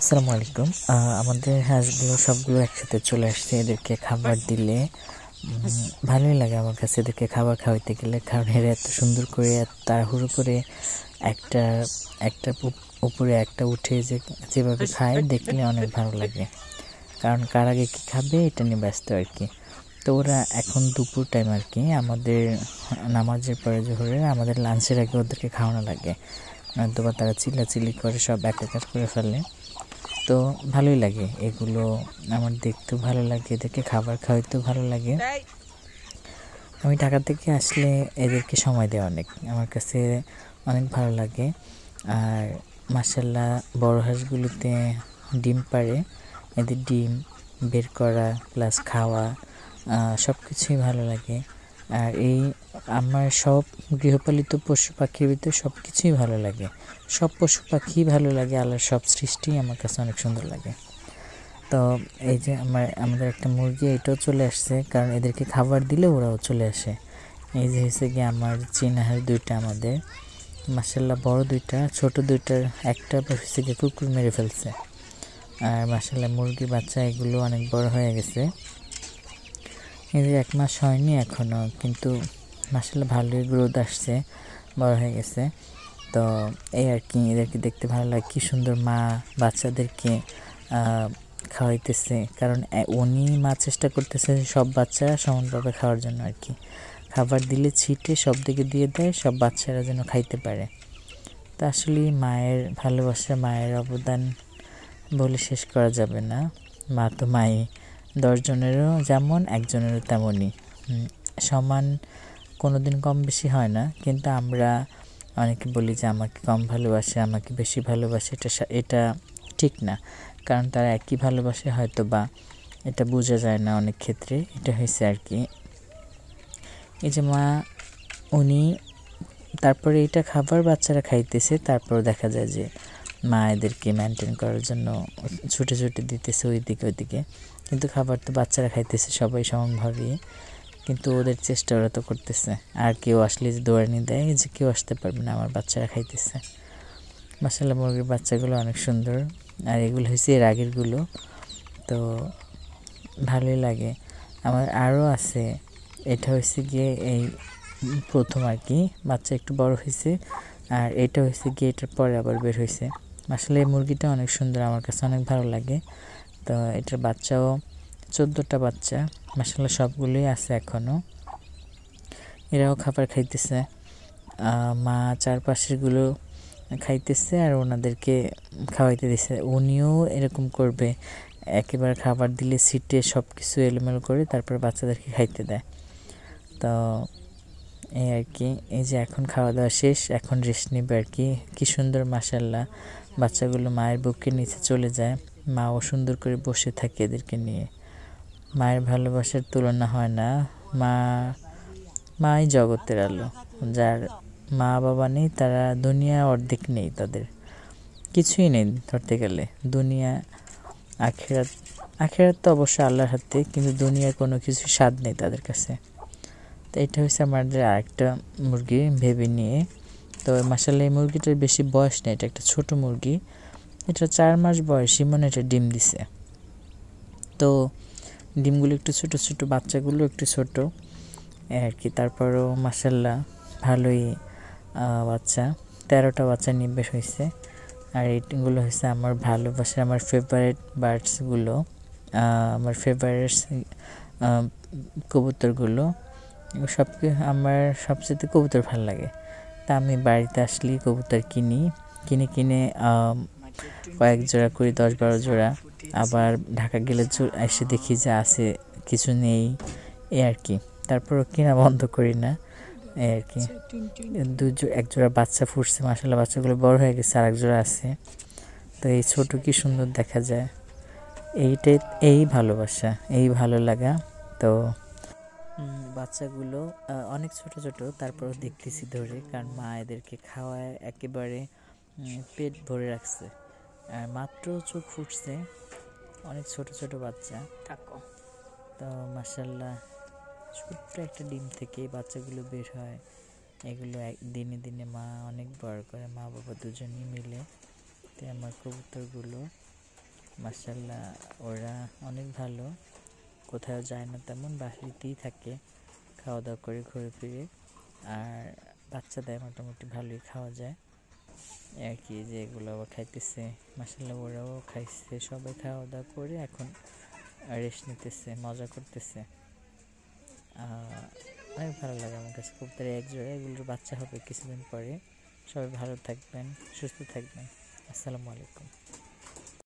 আসসালামু আলাইকুম। আমাদের হাঁসগুলো সবগুলো একসাথে চলে আসছে। এদেরকে খাবার দিলে ভালোই লাগে আমার কাছে এদেরকে খাবার খাওয়াইতে গেলে, কারণ এরা এত সুন্দর করে তাড়াহুড়ো করে একটা একটা উপরে একটা উঠে যেভাবে খায় দেখলে অনেক ভালো লাগে, কারণ কার আগে কী খাবে এটা নিয়ে ব্যস্ত আর কি। তো ওরা এখন দুপুর টাইম আর কি, আমাদের নামাজের পরে জোহরে আমাদের লাঞ্চের আগে ওদেরকে খাওয়ানো লাগে, নয়তোবা তারা চিল্লাচিল্লি করে সব একাকার করে ফেলে। তো ভালোই লাগে এগুলো, আমার দেখতেও ভালো লাগে, এদেরকে খাবার খাওয়াইতেও ভালো লাগে। আমি ঢাকা থেকে আসলে এদেরকে সময় দেয় অনেক, আমার কাছে অনেক ভালো লাগে। আর মাশাআল্লাহ বড় হাঁসগুলোতে ডিম পাড়ে, এদের ডিম বের করা প্লাস খাওয়া সব কিছুই ভালো লাগে। আর এই আমার সব গৃহপালিত পশু পাখির ভিতরে সব কিছুই ভালো লাগে, সব পশু পাখি ভালো লাগে, আল্লাহর সব সৃষ্টি আমার কাছে অনেক সুন্দর লাগে। তো এই যে আমাদের একটা মুরগি, এটাও চলে আসছে, কারণ এদেরকে খাবার দিলে ওরাও চলে আসে। এই যে হয়েছে গিয়ে আমার চীনা হাঁস দুইটা, আমাদের মাশাআল্লাহ বড় দুইটা, ছোট দুইটার একটা হয়েছে গিয়ে কুকুর মেরে ফেলছে। আর মাশাআল্লাহ মুরগির বাচ্চা এগুলো অনেক বড় হয়ে গেছে, এদের 1 মাস হয়নি এখনও, কিন্তু মাশাআল্লাহ ভালোই গ্রোথ আসছে, বড় হয়ে গেছে। তো এই আর কি, এদেরকে দেখতে ভালো লাগে, কী সুন্দর মা বাচ্চাদেরকে খাওয়াইতেছে, কারণ মা চেষ্টা করতেছে সব বাচ্চারা সমানভাবে খাওয়ার জন্য আর কি। খাবার দিলে ছিটে সব দিকে দিয়ে দেয়, সব বাচ্চারা যেন খাইতে পারে। তা আসলে মায়ের ভালোবাসা, মায়ের অবদান বলে শেষ করা যাবে না। মা তো মাই, 10 জনেরও যেমন একজনেরও তেমনই, সমান কোনোদিন কম বেশি হয় না। কিন্তু আমরা অনেকে বলি যে আমাকে কম ভালোবাসে, আমাকে বেশি ভালোবাসে, এটা ঠিক না, কারণ তারা একই ভালোবাসে হয়তো বা, এটা বোঝা যায় না অনেক ক্ষেত্রে। এটা হয়েছে আর কি, এই যে মা উনি তারপরে এটা খাবার বাচ্চারা খাইতেছে, তারপর দেখা যায় যে মা এদেরকে মেনটেন করার জন্য ছুটে ছুটে দিতেছে ওইদিকে ওইদিকে, কিন্তু খাবার তো বাচ্চারা খাইতেছে সবাই সমানভাবেই, কিন্তু ওদের চেষ্টা ওরা তো করতেছে। আর কেউ আসলে যে দৌড়ানি দেয় যে কেউ আসতে পারবে না, আমার বাচ্চারা খাইতেছে। মাশাআল্লাহ মুরগির বাচ্চাগুলো অনেক সুন্দর, আর এগুলো হয়েছে এর আগেরগুলো, তো ভালোই লাগে। আমার আরও আছে, এটা হয়েছে গিয়ে এই প্রথম আর কি, বাচ্চা একটু বড় হয়েছে, আর এটা হয়েছে গিয়ে এটার পরে আবার বের হয়েছে। আসলে এই মুরগিটা অনেক সুন্দর, আমার কাছে অনেক ভালো লাগে। তো এটার বাচ্চাও 14টা বাচ্চা, মাশাআল্লাহ সবগুলোই আছে এখনও, এরাও খাবার খাইতেছে। মা চারপাশেরগুলো খাইতেছে আর ওনাদেরকে খাওয়াইতে দিছে, উনিও এরকম করবে, একেবারে খাবার দিলে সিটে সব কিছু এলোমেলো করে তারপর বাচ্চাদেরকে খাইতে দেয়। তো এই আর কি, এই যে এখন খাওয়া দাওয়া শেষ, এখন রেস্ট নেবে আর কি। কী সুন্দর মাশাআল্লাহ বাচ্চাগুলো মায়ের বুকের নিচে চলে যায়, মাও সুন্দর করে বসে থাকে এদেরকে নিয়ে। মায়ের ভালোবাসার তুলনা হয় না, মাই জগতের আলো। যার মা বাবা নেই তারা দুনিয়া অর্ধেক নেই, তাদের কিছুই নেই ধরতে গেলে। দুনিয়া আখেরাত, আখেরাত তো অবশ্য আল্লাহর হাতে, কিন্তু দুনিয়ার কোনো কিছু স্বাদ নেই তাদের কাছে। তো এটা হচ্ছে আমাদের আরেকটা মুরগি ভেবে নিয়ে। তো মাশাআল্লাহ এই মুরগিটার বেশি বয়স নেই, এটা একটা ছোট মুরগি, এটা 4 মাস বয়সী মনে এটা ডিম দিছে। তো ডিমগুলো একটু ছোট ছোট, বাচ্চাগুলো একটু ছোট আর কি, তারপরও মাশাআল্লাহ ভালোই বাচ্চা, 13টা বাচ্চা নিবেশ হয়েছে। আর এইগুলো হচ্ছে আমার ভালোবাসার, আমার ফেভারিট বার্ডসগুলো, আমার ফেভারিট কবুতরগুলো, আমার সবচেয়ে কবুতর ভালো লাগে। তা আমি বাড়িতে আসলেই কবুতর কিনে কিনে কয়েক জোড়া করি, 10-12 জোড়া। আবার ঢাকা গেলে এসে দেখি যে আছে, কিছু নেই, এই আর কি। তারপরও কেনা বন্ধ করি না, এই আর কি। এক জোড়া বাচ্চা ফুটছে, মাশাআল্লাহ বাচ্চাগুলো বড় হয়ে গেছে, আর এক জোড়া আছে। তো এই ছোট কি সুন্দর দেখা যায়, এইটাই এই ভালোবাসা, এই ভালো লাগা। তো বাচ্চাগুলো অনেক ছোট ছোট, তারপর দেখতেছি ধরে, কারণ মা এদেরকে খাওয়ায় একেবারে পেট ভরে রাখছে, আর মাত্র চোখ ফুটছে, অনেক ছোট ছোট বাচ্চা। তো মাশাআল্লাহ ছোট্ট একটা ডিম থেকে বাচ্চাগুলো বের হয়, এগুলো দিনে দিনে মা অনেক বড় করে, মা বাবা দুজনেই মিলে। তো আমার কবুতরগুলো মাশাআল্লাহ ওরা অনেক ভালো, কোথাও যায় না তেমন, বাড়িতেই থাকে, খাওয়া দাওয়া করে ঘুরে ফিরে। আর বাচ্চা দেয় মোটামুটি ভালোই খাওয়া যায় আর কি, যে এগুলো আবার খাইতেছে। মাশাআল্লাহ ওরাও খাইছে, সবাই খাওয়া দাওয়া করে এখন রেস্ট নিতেছে, মজা করতেছে। অনেক ভালো লাগে আমার কাছে কবুতর এক জোড়া, এগুলোর বাচ্চা হবে কিছুদিন পরে। সবাই ভালো থাকবেন, সুস্থ থাকবেন। আসসালামু আলাইকুম।